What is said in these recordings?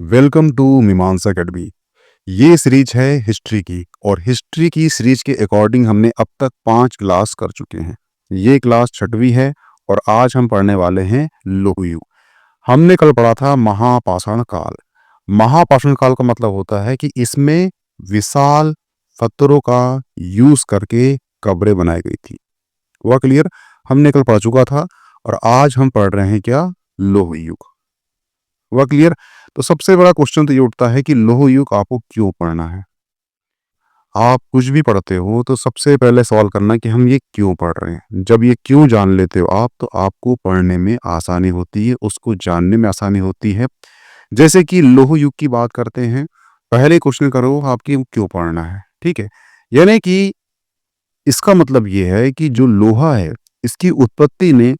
Welcome to मीमांसा academy. ये series है हिस्ट्री की और हिस्ट्री की सीरीज के अकॉर्डिंग हमने अब तक 5 क्लास कर चुके हैं। ये क्लास 6वीं है और आज हम पढ़ने वाले हैं लौह युग। हमने कल पढ़ा था महापाषाण काल। महापाषाण काल का मतलब होता है कि इसमें विशाल पत्थरों का यूज करके कब्रें बनाई गई थी। वह क्लियर हमने कल पढ़ चुका था और आज हम पढ़ रहे हैं क्या, लौह युग। वह क्लियर। तो सबसे बड़ा क्वेश्चन तो ये उठता है कि लौह युग आपको क्यों पढ़ना है। आप कुछ भी पढ़ते हो तो सबसे पहले सवाल करना कि हम ये क्यों पढ़ रहे हैं। जब ये क्यों जान लेते हो आप तो आपको पढ़ने में आसानी होती है, उसको जानने में आसानी होती है। जैसे कि लौह युग की बात करते हैं, पहले क्वेश्चन करो आपकी क्यों पढ़ना है। ठीक है, यानी कि इसका मतलब ये है कि जो लोहा है इसकी उत्पत्ति ने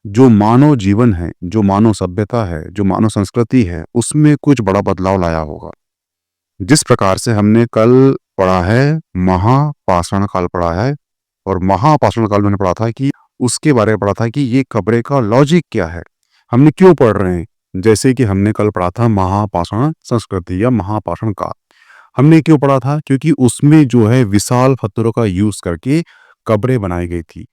जो मानव जीवन है, जो मानव सभ्यता है, जो मानव संस्कृति है, उसमें कुछ बड़ा बदलाव लाया होगा। जिस प्रकार से हमने कल पढ़ा है महापाषाण काल पढ़ा है और महापाषाण काल मैंने पढ़ा था कि उसके बारे में पढ़ा था कि ये कब्रें का लॉजिक क्या है, हमने क्यों पढ़ रहे हैं। जैसे कि हमने कल पढ़ा था महापाषाण संस्कृति या महापाषाण काल। हमने क्यों पढ़ा था, क्योंकि उसमें जो है विशाल पत्थरों का यूज करके कब्रें बनाई गई थी।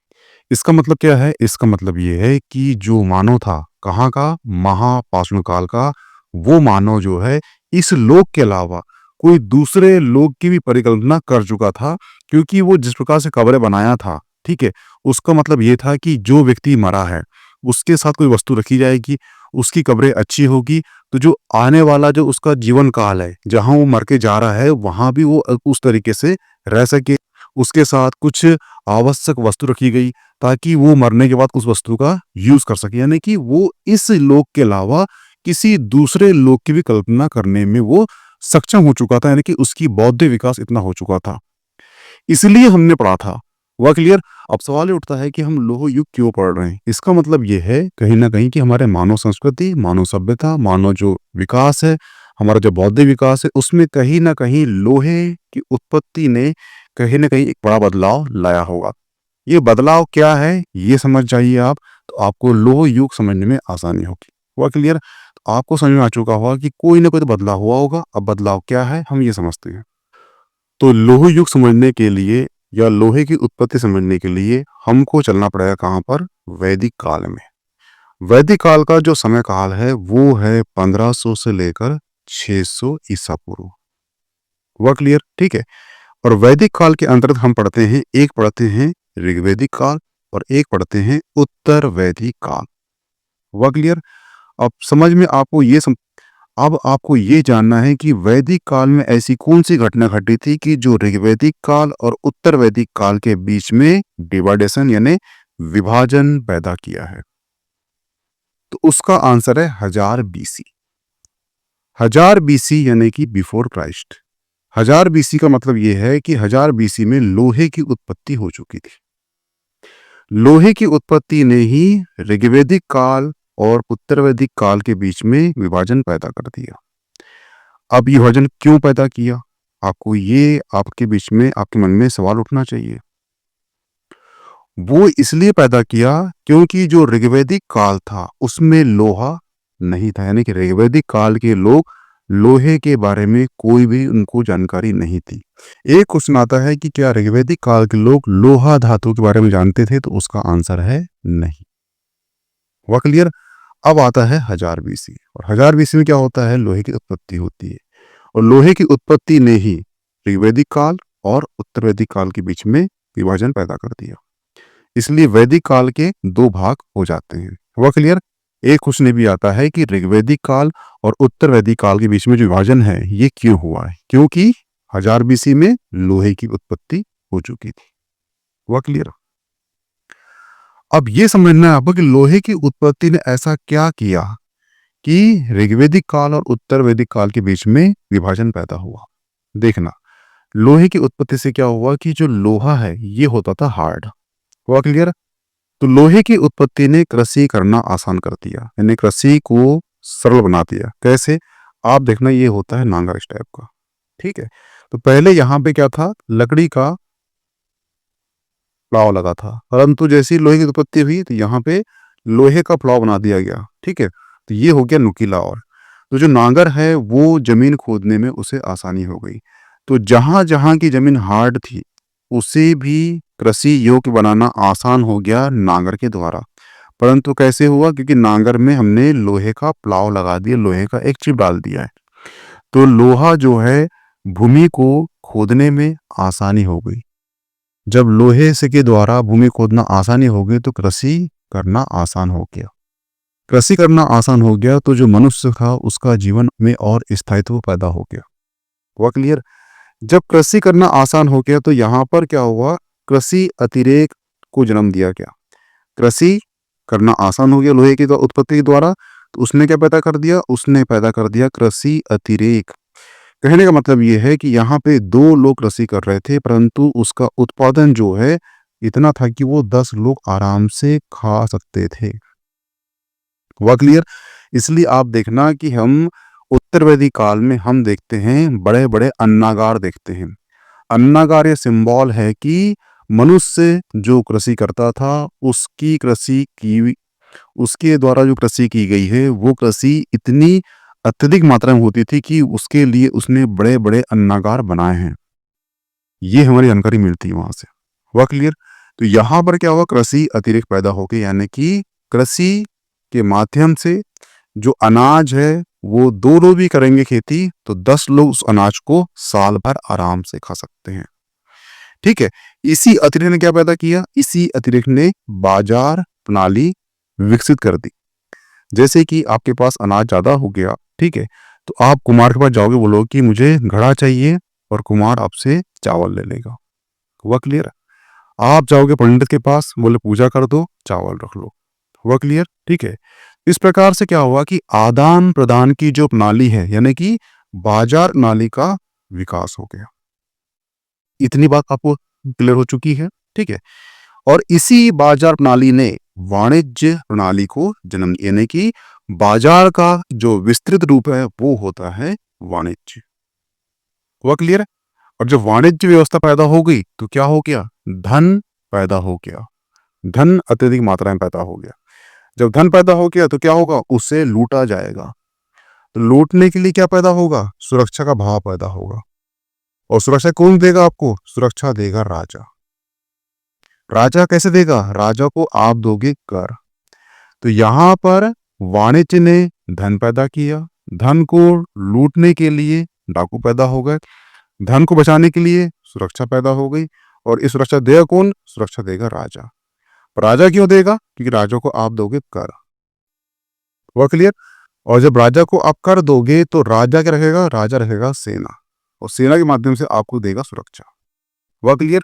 इसका मतलब क्या है, इसका मतलब ये है कि जो मानव था कहाँ का, महापाषाण काल का, वो मानव जो है इस लोक के अलावा कोई दूसरे लोक की भी परिकल्पना कर चुका था। क्योंकि वो जिस प्रकार से कब्रें बनाया था, ठीक है, उसका मतलब ये था कि जो व्यक्ति मरा है उसके साथ कोई वस्तु रखी जाएगी, उसकी कब्रें अच्छी होगी, तो जो आने वाला जो उसका जीवन काल है, जहां वो मर के जा रहा है, वहां भी वो उस तरीके से रह सके। उसके साथ कुछ आवश्यक वस्तु रखी गई ताकि वो मरने के बाद उस वस्तु का यूज कर सके, यानी कि वो इस लोक के अलावा किसी दूसरे लोक की भी कल्पना करने में वो सक्षम हो चुका था, यानी कि उसकी बौद्धिक विकास इतना हो चुका था। इसलिए हमने पढ़ा था। वह क्लियर। अब सवाल ये उठता है कि हम लौह युग क्यों पढ़ रहे हैं। इसका मतलब ये है कहीं ना कहीं कि हमारे मानव संस्कृति, मानव सभ्यता, मानव जो विकास है, हमारा जो बौद्धिक विकास है, उसमें कहीं ना कहीं लोहे की उत्पत्ति ने कहीं ना कहीं एक बड़ा बदलाव लाया होगा। ये बदलाव क्या है ये समझ जाइए आप, तो आपको लौह युग समझने में आसानी होगी। हुआ क्लियर। तो आपको समझ में आ चुका होगा कि कोई ना कोई तो बदलाव हुआ होगा। अब बदलाव क्या है हम ये समझते हैं। तो लौह युग समझने के लिए या लोहे की उत्पत्ति समझने के लिए हमको चलना पड़ेगा कहाँ पर, वैदिक काल में। वैदिक काल का जो समय काल है वो है 1500 से लेकर 600 ईसा पूर्व। हुआ क्लियर। ठीक है। और वैदिक काल के अंतर्गत हम पढ़ते हैं, एक पढ़ते हैं ऋग्वैदिक काल और एक पढ़ते हैं उत्तर वैदिक काल। हुआ क्लियर। अब समझ में आपको अब आपको ये जानना है कि वैदिक काल में ऐसी कौन सी घटना घटी थी कि जो ऋग्वैदिक काल और उत्तर वैदिक काल के बीच में डिवाइडेशन यानी विभाजन पैदा किया है। तो उसका आंसर है 1000 बीसी। 1000 बीसी यानी कि बिफोर क्राइस्ट। 1000 बीसी का मतलब यह है कि 1000 बीसी में लोहे की उत्पत्ति हो चुकी थी। लोहे की उत्पत्ति ने ही ऋग्वैदिक काल और उत्तर वैदिक काल के बीच में विभाजन पैदा कर दिया। अब ये विभाजन क्यों पैदा किया, आपको ये आपके बीच में आपके मन में सवाल उठना चाहिए। वो इसलिए पैदा किया क्योंकि जो ऋग्वैदिक काल था उसमें लोहा नहीं था, यानी कि ऋग्वैदिक काल के लोग लोहे के बारे में कोई भी उनको जानकारी नहीं थी। एक क्वेश्चन आता है कि क्या ऋग्वैदिक काल के लोग लोहा धातु के बारे में जानते थे, तो उसका आंसर है नहीं। हुआ क्लियर। अब आता है 1000 बीसी और 1000 बीसी में क्या होता है, लोहे की उत्पत्ति होती है और लोहे की उत्पत्ति ने ही ऋग्वैदिक काल और उत्तर वैदिक काल के बीच में विभाजन पैदा कर दिया। इसलिए वैदिक काल के दो भाग हो जाते हैं। हुआ क्लियर। एक क्वेश्चन ये भी आता है कि ऋग्वैदिक काल और उत्तर वैदिक काल के बीच में जो विभाजन है ये क्यों हुआ है, क्योंकि 1000 बीसी में लोहे की उत्पत्ति हो चुकी थी। हुआ क्लियर। अब ये समझना है आपको कि लोहे की उत्पत्ति ने ऐसा क्या किया कि ऋग्वैदिक काल और उत्तर वैदिक काल के बीच में विभाजन पैदा हुआ। देखना, लोहे की उत्पत्ति से क्या हुआ कि जो लोहा है ये होता था हार्ड। हुआ क्लियर। तो लोहे की उत्पत्ति ने कृषि करना आसान कर दिया, यानी कृषि को सरल बना दिया। कैसे, आप देखना, ये होता है नांगा इस टाइप का। ठीक है। तो पहले यहाँ पे क्या था, लकड़ी का प्लाव लगा था, परंतु जैसी लोहे की उत्पत्ति हुई तो यहाँ पे लोहे का प्लाव बना दिया गया। ठीक है। तो ये हो गया नुकीला। और तो जो नांगर है वो जमीन खोदने में उसे आसानी हो गई। तो जहां जहां की जमीन हार्ड थी उसे भी कृषि योग्य बनाना आसान हो गया नांगर के द्वारा। परंतु कैसे हुआ? क्योंकि नांगर में हमने लोहे का प्लाव लगा दिया, लोहे का एक चिप डाल दिया है। तो लोहा जो है भूमि को खोदने में आसानी हो गई। जब लोहे से के द्वारा भूमि खोदना आसानी हो गई तो कृषि करना आसान हो गया। कृषि करना आसान हो गया तो जो मनुष्य था उसका जीवन में और स्थायित्व पैदा हो गया। हुआ क्लियर? जब कृषि करना आसान हो गया तो यहाँ पर क्या हुआ? कृषि अतिरेक को जन्म दिया गया। कृषि करना आसान हो गया लोहे की उत्पत्ति के द्वारा, तो उसने क्या पैदा कर दिया? उसने पैदा कर दिया कृषि अतिरेक। कहने का मतलब ये है कि यहाँ पे 2 लोग कृषि कर रहे थे, परंतु उसका उत्पादन जो है इतना था कि वो 10 लोग आराम से खा सकते थे। हुआ क्लियर? इसलिए आप देखना कि हम उत्तर वैदिक काल में हम देखते हैं बड़े बड़े अन्नागार देखते हैं। अन्नागार ये सिंबल है कि मनुष्य जो कृषि करता था उसकी कृषि की उसके द्वारा जो कृषि की गई है वो कृषि इतनी अत्यधिक मात्रा में होती थी कि उसके लिए उसने बड़े बड़े अन्नागार बनाए हैं। ये हमारी जानकारी मिलती है वहां से। हुआ क्लियर? तो यहाँ पर क्या हुआ? कृषि अतिरिक्त पैदा हो गई, यानी कि कृषि के माध्यम से जो अनाज है वो 2 लोग भी करेंगे खेती तो 10 लोग उस अनाज को साल भर आराम से खा सकते हैं। ठीक है। इसी अतिरिक्त ने क्या पैदा किया? इसी अतिरिक्त ने बाजार प्रणाली विकसित कर दी। जैसे कि आपके पास अनाज ज्यादा हो गया, ठीक है, तो आप कुम्हार के पास जाओगे, बोलोगे कि मुझे घड़ा चाहिए, और कुम्हार आपसे चावल ले लेगा। हुआ क्लियर? आप जाओगे पंडित के पास, बोले पूजा कर दो, चावल रख लो। हुआ क्लियर? ठीक है। इस प्रकार से क्या हुआ कि आदान प्रदान की जो प्रणाली है, यानी कि बाजार प्रणाली का विकास हो गया। इतनी बात आपको क्लियर हो चुकी है? ठीक है। और इसी बाजार प्रणाली ने वाणिज्य प्रणाली को जन्म दिया, यानी कि बाजार का जो विस्तृत रूप है वो होता है वाणिज्य। हुआ क्लियर? और जब वाणिज्य व्यवस्था पैदा हो गई तो क्या हो गया? धन पैदा हो गया। धन अत्यधिक मात्रा में पैदा हो गया। जब धन पैदा हो गया तो क्या होगा? उसे लूटा जाएगा। तो लूटने के लिए क्या पैदा होगा? सुरक्षा का भाव पैदा होगा। और सुरक्षा कौन देगा आपको? सुरक्षा देगा राजा। राजा कैसे देगा? राजा को आप दोगे कर। तो यहां पर वाणिज्य ने धन पैदा किया। धन को लूटने के लिए डाकू पैदा हो गए। धन को बचाने के लिए सुरक्षा पैदा हो गई। और इस सुरक्षा देगा कौन? सुरक्षा देगा राजा। राजा क्यों देगा? क्योंकि राजा को आप दोगे कर। हुआ क्लियर? और जब राजा को आप कर दोगे तो राजा क्या रखेगा? राजा रखेगा सेना, और सेना के माध्यम से आपको देगा सुरक्षा। हुआ क्लियर?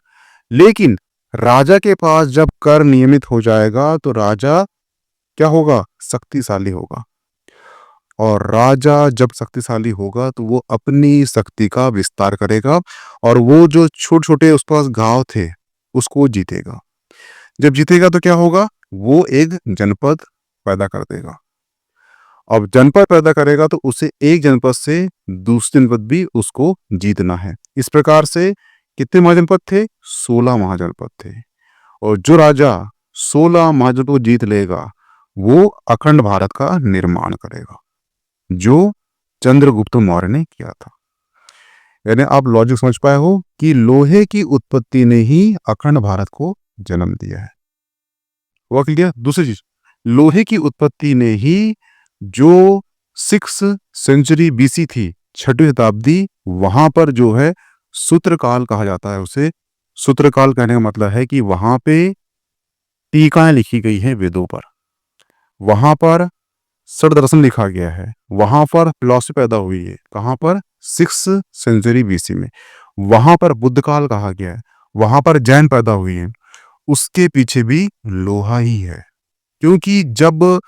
लेकिन राजा के पास जब कर नियमित हो जाएगा तो राजा क्या होगा? शक्तिशाली होगा। और राजा जब शक्तिशाली होगा तो वो अपनी शक्ति का विस्तार करेगा, और वो जो छोटे छोटे उस पास गांव थे उसको जीतेगा। जब जीतेगा तो क्या होगा? वो एक जनपद पैदा कर देगा। अब जनपद पैदा करेगा तो उसे एक जनपद से दूसरे जनपद भी उसको जीतना है। इस प्रकार से कितने महाजनपद थे? 16 महाजनपद थे। और जो राजा 16 महाजनपद को जीत लेगा वो अखंड भारत का निर्माण करेगा, जो चंद्रगुप्त मौर्य ने किया था। यानी आप लॉजिक समझ पाए हो कि लोहे की उत्पत्ति ने ही अखंड भारत को जन्म दिया है। हुआ क्लियर? दूसरी चीज, लोहे की उत्पत्ति ने ही जो 6th सेंचुरी बीसी थी, 6वीं शताब्दी, वहां पर जो है सूत्रकाल कहा जाता है उसे। सूत्रकाल कहने का मतलब है कि वहां पे टीकाएं लिखी गई हैं वेदों पर, वहां पर षड दर्शन लिखा गया है, वहां पर फिलॉसफी पैदा हुई है। कहां पर? 6th सेंचुरी बीसी में। वहां पर बुद्ध काल कहा गया है, वहां पर जैन पैदा हुई है। उसके पीछे भी लोहा ही है, क्योंकि जब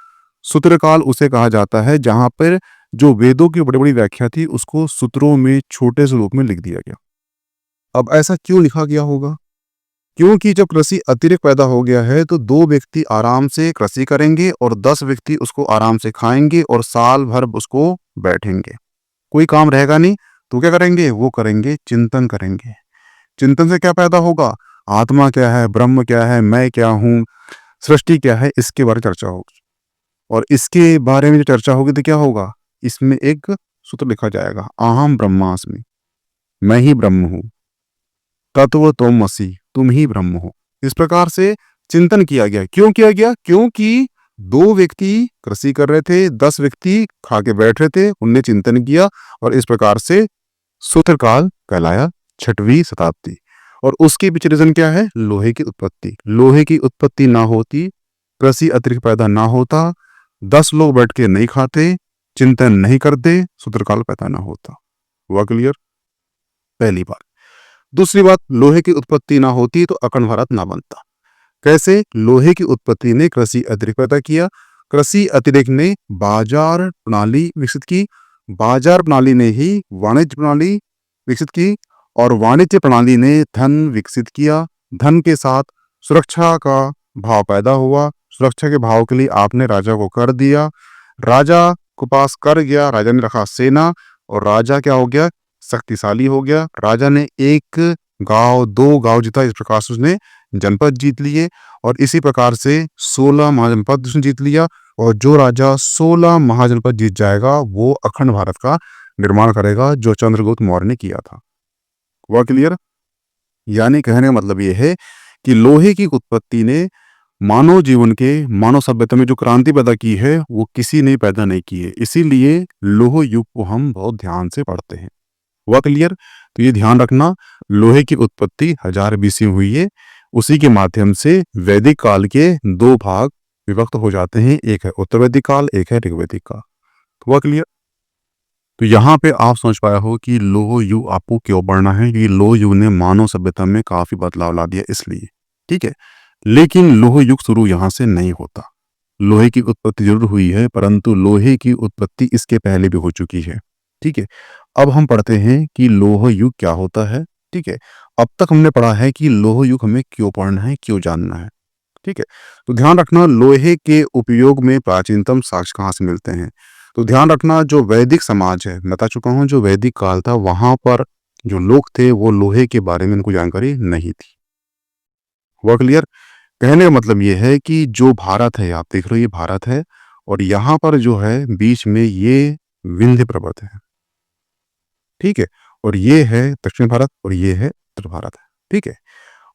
सूत्रकाल उसे कहा जाता है जहां पर जो वेदों की बड़ी बड़ी व्याख्या थी उसको सूत्रों में छोटे से रूप में लिख दिया गया। अब ऐसा क्यों लिखा गया होगा? क्योंकि जब कृषि अतिरिक्त पैदा हो गया है तो 2 व्यक्ति आराम से कृषि करेंगे और 10 व्यक्ति उसको आराम से खाएंगे और साल भर उसको बैठेंगे, कोई काम रहेगा नहीं। तो क्या करेंगे? वो करेंगे चिंतन करेंगे। चिंतन से क्या पैदा होगा? आत्मा क्या है, ब्रह्म क्या है, मैं क्या हूं, सृष्टि क्या है, इसके बारे में चर्चा होगी। और इसके बारे में जो चर्चा होगी तो क्या होगा? इसमें एक सूत्र लिखा जाएगा, अहम ब्रह्मास्मि, मैं ही ब्रह्म हूं, तत्व त्वमसि, तुम ही ब्रह्म हो। इस प्रकार से चिंतन किया गया। क्यों किया गया? क्योंकि 2 व्यक्ति कृषि कर रहे थे, 10 व्यक्ति खा के बैठ रहे थे, उनने चिंतन किया और इस प्रकार से सूत्रकाल कहलाया 6वीं शताब्दी। और उसके पीछे रीजन क्या है? लोहे की उत्पत्ति। लोहे की उत्पत्ति ना होती, कृषि अतिरिक्त पैदा ना होता, 10 लोग बैठ के नहीं खाते, चिंतन नहीं करते, सूत्रकाल पैदा ना होता। हुआ क्लियर? पहली बात। दूसरी बात, लोहे की उत्पत्ति ना होती तो अखंड भारत ना बनता। कैसे? लोहे की उत्पत्ति ने कृषि अतिरिक्त पैदा किया, कृषि अतिरिक्त ने बाजार प्रणाली विकसित की, बाजार प्रणाली ने ही वाणिज्य प्रणाली विकसित की और वाणिज्य प्रणाली ने धन विकसित किया, धन के साथ सुरक्षा का भाव पैदा हुआ, सुरक्षा के भाव के लिए आपने राजा को कर दिया, राजा को पास कर गया, राजा ने रखा सेना और राजा क्या हो गया? शक्तिशाली हो गया। राजा ने 1 गांव 2 गांव जीता, इस प्रकार से उसने जनपद जीत लिए और इसी प्रकार से 16 महाजनपद उसने जीत लिया। और जो राजा 16 महाजनपद जीत जाएगा वो अखंड भारत का निर्माण करेगा, जो चंद्रगुप्त मौर्य ने किया था। हुआ क्लियर? यानी कहने का मतलब ये है कि लोहे की उत्पत्ति ने मानव जीवन के, मानव सभ्यता में जो क्रांति पैदा की है वो किसी ने पैदा नहीं की है। इसीलिए लोह युग को हम बहुत ध्यान से पढ़ते हैं। हुआ क्लियर? तो ये ध्यान रखना, लोहे की उत्पत्ति 1000 BC में हुई है। उसी के माध्यम से वैदिक काल के 2 भाग विभक्त हो जाते हैं, एक है उत्तर वैदिक काल, एक है ऋग्वैदिक काल। हुआ क्लियर? तो यहाँ पे आप समझ पाया हो कि लोह युग आपको क्यों पढ़ना है, कि लोह युग ने मानव सभ्यता में काफी बदलाव ला दिया इसलिए। ठीक है, लेकिन लोह युग शुरू यहाँ से नहीं होता। लोहे की उत्पत्ति जरूर हुई है, परंतु लोहे की उत्पत्ति इसके पहले भी हो चुकी है। ठीक है, अब हम पढ़ते हैं कि लोह युग क्या होता है। ठीक है, अब तक हमने पढ़ा है कि लोह युग हमें क्यों पढ़ना है, क्यों जानना है। ठीक है, तो ध्यान रखना, लोहे के उपयोग में प्राचीनतम साक्ष्य कहाँ से मिलते हैं। तो ध्यान रखना, जो वैदिक समाज है, बता चुका हूं, जो वैदिक काल था वहां पर जो लोग थे वो लोहे के बारे में उनको जानकारी नहीं थी। हुआ क्लियर? कहने का मतलब ये है कि जो भारत है, आप देख रहे हो ये भारत है और यहाँ पर जो है बीच में ये विंध्य पर्वत है। ठीक है, और ये है दक्षिण भारत और ये है उत्तर भारत है। ठीक है,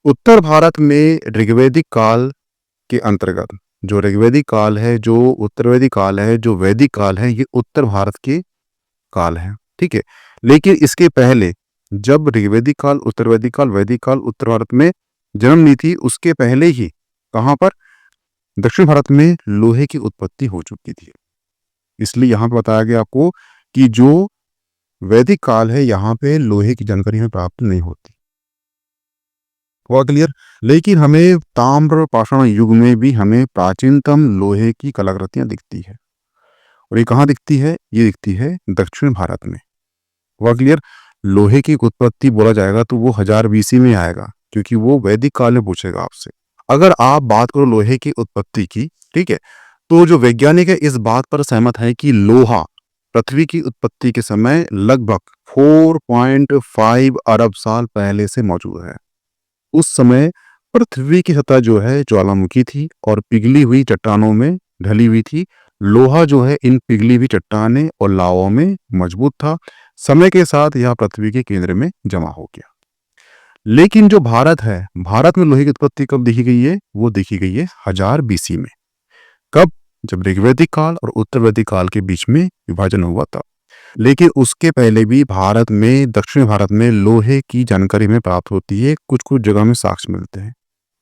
उत्तर भारत में ऋग्वैदिक काल के अंतर्गत जो ऋग्वैदिक काल है, जो उत्तरवैदिक काल है, जो वैदिक काल है, ये उत्तर भारत के काल है। ठीक है, लेकिन इसके पहले जब ऋग्वैदिक काल, उत्तरवैदिक काल, वैदिक काल उत्तर भारत में जन्म ली थी, उसके पहले ही कहां पर? दक्षिण भारत में लोहे की उत्पत्ति हो चुकी थी। इसलिए यहां पे बताया गया आपको कि जो वैदिक काल है यहाँ पे लोहे की जानकारी हमें प्राप्त नहीं होती। हुआ क्लियर? लेकिन हमें ताम्र पाषाण युग में भी हमें प्राचीनतम लोहे की कलाकृतियां दिखती है और ये कहाँ दिखती है? ये दिखती है दक्षिण भारत में। हुआ क्लियर? लोहे की उत्पत्ति बोला जाएगा तो वो 1000 BC में आएगा, क्योंकि वो वैदिक काल में पूछेगा आपसे। अगर आप बात करो लोहे की उत्पत्ति की, ठीक है, तो जो वैज्ञानिक है इस बात पर सहमत है कि लोहा पृथ्वी की उत्पत्ति के समय लगभग 4.5 अरब साल पहले से मौजूद है। उस समय पृथ्वी की सतह जो है ज्वालामुखी थी और पिघली हुई चट्टानों में ढली हुई थी। लोहा जो है इन पिघली हुई चट्टाने और लावा में मजबूत था। समय के साथ यह पृथ्वी के केंद्र में जमा हो गया। लेकिन जो भारत है, भारत में लोहे की उत्पत्ति कब देखी गई है? वो देखी गई है 1000 BC में। कब? जब ऋग्वैदिक काल और उत्तर वैदिक काल के बीच में विभाजन हुआ था। लेकिन उसके पहले भी भारत में, दक्षिण भारत में लोहे की जानकारी में प्राप्त होती है, कुछ कुछ जगह में साक्ष्य मिलते हैं।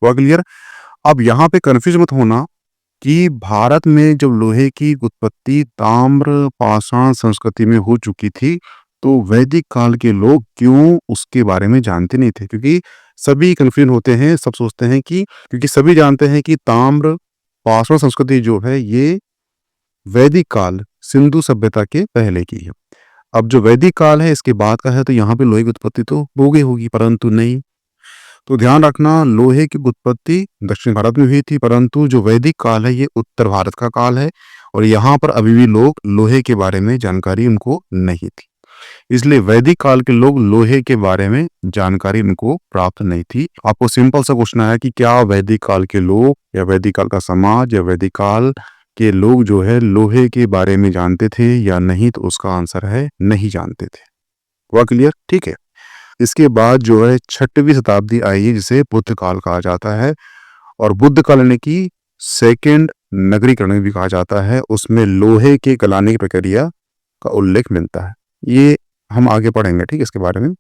हुआ क्लियर? अब यहाँ पे कंफ्यूज मत होना कि भारत में जब लोहे की उत्पत्ति ताम्र पाषाण संस्कृति में हो चुकी थी, तो वैदिक काल के लोग क्यों उसके बारे में जानते नहीं थे? क्योंकि सभी कंफ्यूज होते हैं, सब सोचते हैं कि, क्योंकि सभी जानते हैं कि ताम्र पाषाण संस्कृति जो है ये वैदिक काल, सिंधु सभ्यता के पहले की है। अब जो वैदिक काल है इसके बाद का है, तो यहाँ पे लोहे की उत्पत्ति तो हो गई होगी, परंतु नहीं। तो ध्यान रखना, लोहे की उत्पत्ति दक्षिण भारत में हुई थी, परंतु जो वैदिक काल है ये उत्तर भारत का काल है और यहाँ पर अभी भी लोग लोहे के बारे में जानकारी उनको नहीं थी। इसलिए वैदिक काल के लोग लोहे के बारे में जानकारी उनको प्राप्त नहीं थी। आपको सिंपल सा क्वेश्चन है कि क्या वैदिक काल के लोग या वैदिक काल का समाज या वैदिक काल कि लोग जो है लोहे के बारे में जानते थे या नहीं, तो उसका आंसर है नहीं जानते थे। हुआ क्लियर? ठीक है। इसके बाद जो है 6वीं शताब्दी आई है, जिसे बुद्ध काल कहा जाता है, और बुद्ध काल यानी कि सेकेंड नगरीकरण भी कहा जाता है। उसमें लोहे के गलाने की प्रक्रिया का उल्लेख मिलता है। ये हम आगे पढ़ेंगे, ठीक है, इसके बारे में।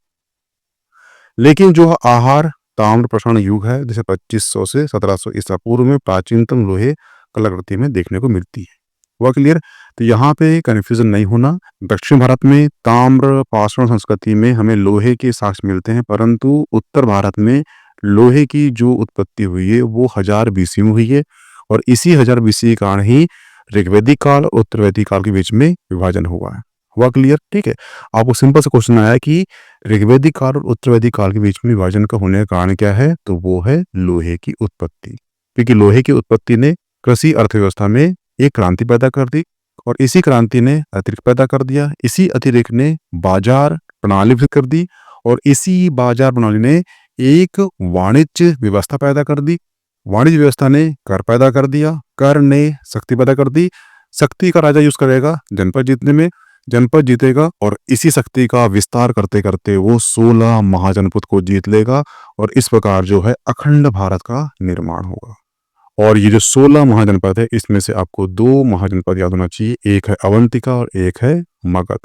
लेकिन जो आहार ताम्र प्रसारण युग है, जैसे 2500 से 1700 ईसा पूर्व में प्राचीनतम लोहे कलाकृति में देखने को मिलती है। हुआ क्लियर? तो यहाँ पे कन्फ्यूजन नहीं होना। दक्षिण भारत में ताम्र पाषाण संस्कृति में हमें लोहे के साक्ष्य मिलते हैं, परंतु उत्तर भारत में लोहे की जो उत्पत्ति हुई है वो 1000 बीसी में हुई है, और इसी 1000 बीसी के कारण ही ऋग्वैदिक काल और उत्तरवैदिक काल के बीच में विभाजन हुआ है। हुआ क्लियर? ठीक है। आपको सिंपल सा क्वेश्चन आया कि ऋग्वैदिक काल और उत्तरवैदिक काल के बीच में विभाजन का होने का कारण क्या है, तो वो है लोहे की उत्पत्ति। क्योंकि लोहे की उत्पत्ति ने कृषि अर्थव्यवस्था में एक क्रांति पैदा कर दी, और इसी क्रांति ने अतिरिक्त पैदा कर दिया। इसी अतिरिक्त ने बाजार प्रणाली विकसित कर दी, और इसी बाजार प्रणाली ने एक वाणिज्य व्यवस्था पैदा कर दी। वाणिज्य व्यवस्था ने कर पैदा कर दिया, कर ने शक्ति पैदा कर दी। शक्ति का राजा यूज करेगा जनपद जीतने में, जनपद जीतेगा, और इसी शक्ति का विस्तार करते करते वो 16 महाजनपद को जीत लेगा, और इस प्रकार जो है अखंड भारत का निर्माण होगा। और ये जो 16 महाजनपद है, इसमें से आपको 2 महाजनपद याद होना चाहिए, एक है अवंतिका और एक है मगध।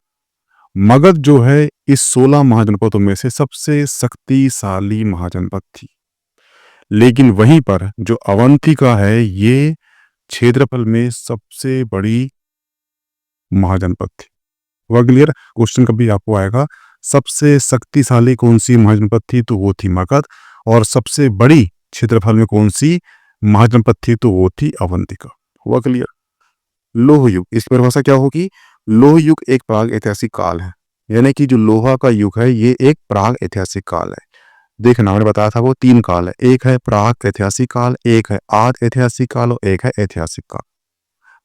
मगध जो है इस 16 महाजनपदों में से सबसे शक्तिशाली महाजनपद थी। लेकिन वहीं पर जो अवंतिका है, ये क्षेत्रफल में सबसे बड़ी महाजनपद थी। हुआ क्लियर? क्वेश्चन कभी आपको आएगा सबसे शक्तिशाली कौन सी महाजनपद थी, तो वो थी मगध, और सबसे बड़ी क्षेत्रफल में कौन सी महाजनपद थी, तो वो थी अवंतिका। हुआ क्लियर? लोह युग, इसकी परिभाषा क्या होगी? लोह युग एक प्राग ऐतिहासिक काल है, यानी कि जो लोहा का युग है ये एक प्राग ऐतिहासिक काल है। देखना, मैंने बताया था वो 3 काल है, एक है प्राग ऐतिहासिक काल, एक है आदि ऐतिहासिक काल, और एक है ऐतिहासिक काल।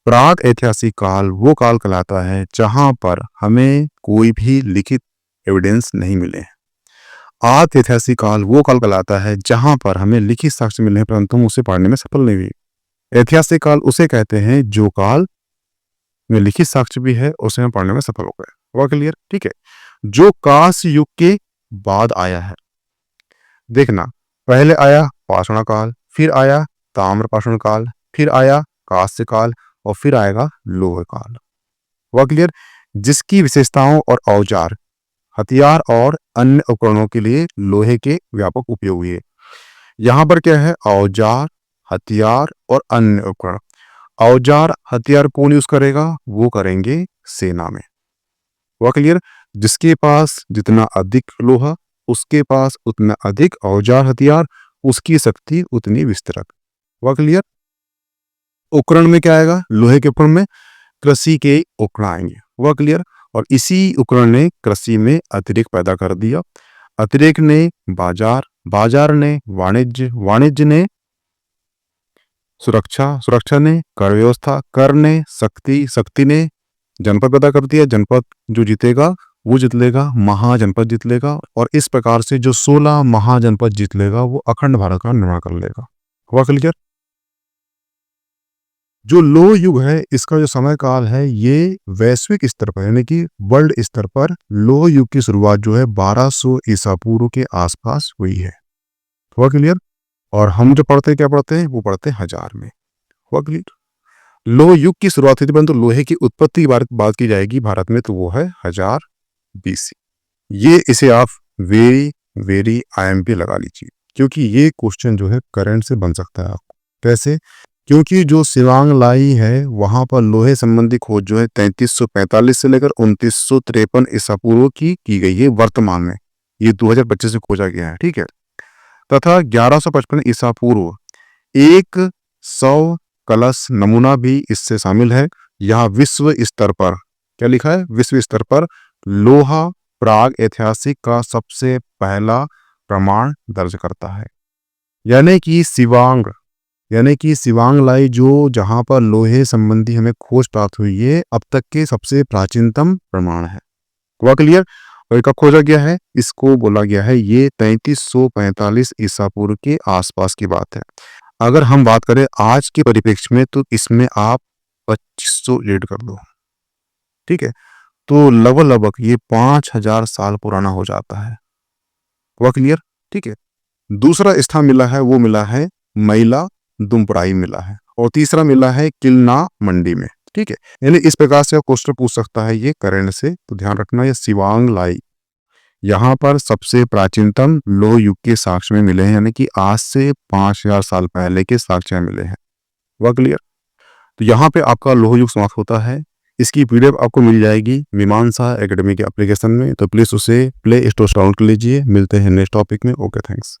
प्राग ऐतिहासिक काल वो काल कहलाता है जहां पर हमें कोई भी लिखित एविडेंस नहीं मिले हैं। आदि ऐतिहासिक काल वो काल कहलाता है जहां पर हमें लिखित साक्ष्य मिले हैं, परंतु हम उसे पढ़ने में सफल नहीं हुए। ऐतिहासिक काल उसे कहते हैं जो काल में लिखित साक्ष्य भी है, उसे हम पढ़ने में सफल हो गए। हुआ क्लियर? ठीक है। जो कांस्य युग के बाद आया है, देखना, पहले आया पाषाण काल, फिर आया ताम्र पाषाण काल, फिर आया कांस्य काल, और फिर आएगा लोह काल। हुआ क्लियर? जिसकी विशेषताओं और औजार, हथियार और अन्य उपकरणों के लिए लोहे के व्यापक उपयोग हुए। यहां पर क्या है? औजार, हथियार और अन्य उपकरण। औजार हथियार कौन यूज करेगा? वो करेंगे सेना में। हुआ क्लियर? जिसके पास जितना अधिक लोहा, उसके पास उतना अधिक औजार हथियार, उसकी शक्ति उतनी विस्तृत। हुआ क्लियर? उपकरण में क्या आएगा? लोहे के उपकरण में कृषि के उपकरण आएंगे। हुआ क्लियर? और इसी उपकरण ने कृषि में अतिरिक्त पैदा कर दिया। अतिरिक्त ने बाजार, बाजार ने वाणिज्य, वाणिज्य ने सुरक्षा, सुरक्षा ने कर व्यवस्था, कर ने शक्ति, शक्ति ने जनपद पैदा कर दिया। जनपद जो जीतेगा वो जीत लेगा, महाजनपद जीत लेगा, और इस प्रकार से जो 16 महाजनपद जीत लेगा वो अखंड भारत का निर्माण कर लेगा। हुआ क्लियर? जो लोह युग है इसका जो समय काल है ये वैश्विक स्तर पर यानी कि वर्ल्ड स्तर पर लोह युग की शुरुआत जो है 1200 ईसा पूर्व के आसपास हुई है। हुआ क्लियर? और हम जो पढ़ते हैं क्या पढ़ते हैं? वो पढ़ते हैं 1000 में। हुआ क्लियर? लोह युग की शुरुआत हुई थी, परंतु लोहे की उत्पत्ति की बात की जाएगी भारत में, तो वो है 1000 बीसी। ये इसे आप वेरी वेरी IMP लगा लीजिए, क्योंकि ये क्वेश्चन जो है करंट से बन सकता है आपको। कैसे? क्योंकि जो सिवांग लाई है वहां पर लोहे संबंधी खोज जो है 3345 से लेकर 2953 ईसा पूर्व की गई है वर्तमान में। ये 2025 में खोजा गया है, ठीक है। तथा 1155 ईसा पूर्व 100 कलश नमूना भी इससे शामिल है। यहाँ विश्व स्तर पर क्या लिखा है? विश्व स्तर पर लोहा प्राग ऐतिहासिक का सबसे पहला प्रमाण दर्ज करता है। यानी कि सिवांग लाई जो जहां पर लोहे संबंधी हमें खोज प्राप्त हुई है अब तक के सबसे प्राचीनतम प्रमाण है। हुआ क्लियर? और कब खोजा गया है? इसको बोला गया है ये 3345 ईसा पूर्व के आसपास की बात है। अगर हम बात करें आज के परिप्रेक्ष्य में, तो इसमें आप 2500 ऐड कर दो, ठीक है, तो लगभग ये 5000 साल पुराना हो जाता है। हुआ क्लियर? ठीक है। दूसरा स्थान मिला है वो मिला है मैला दुमपड़ाई मिला है, और तीसरा मिला है किलना मंडी में, ठीक है। यानी इस प्रकार से क्वेश्चन पूछ सकता है ये करंट से, तो ध्यान रखना ये सिवांग लाई यहाँ पर सबसे प्राचीनतम लोह युग के साक्ष्य में मिले हैं, यानी कि आज से 5000 साल पहले के साक्ष्य मिले हैं। हुआ क्लियर? तो यहाँ पे आपका लोह युग समाप्त होता है। इसकी पीडीएफ आपको मिल जाएगी मीमांसा एकेडमी के एप्लीकेशन में, तो प्लीज उसे प्ले स्टोर से डाउनलोड कर लीजिए। मिलते हैं नेक्स्ट टॉपिक में। Okay, thanks.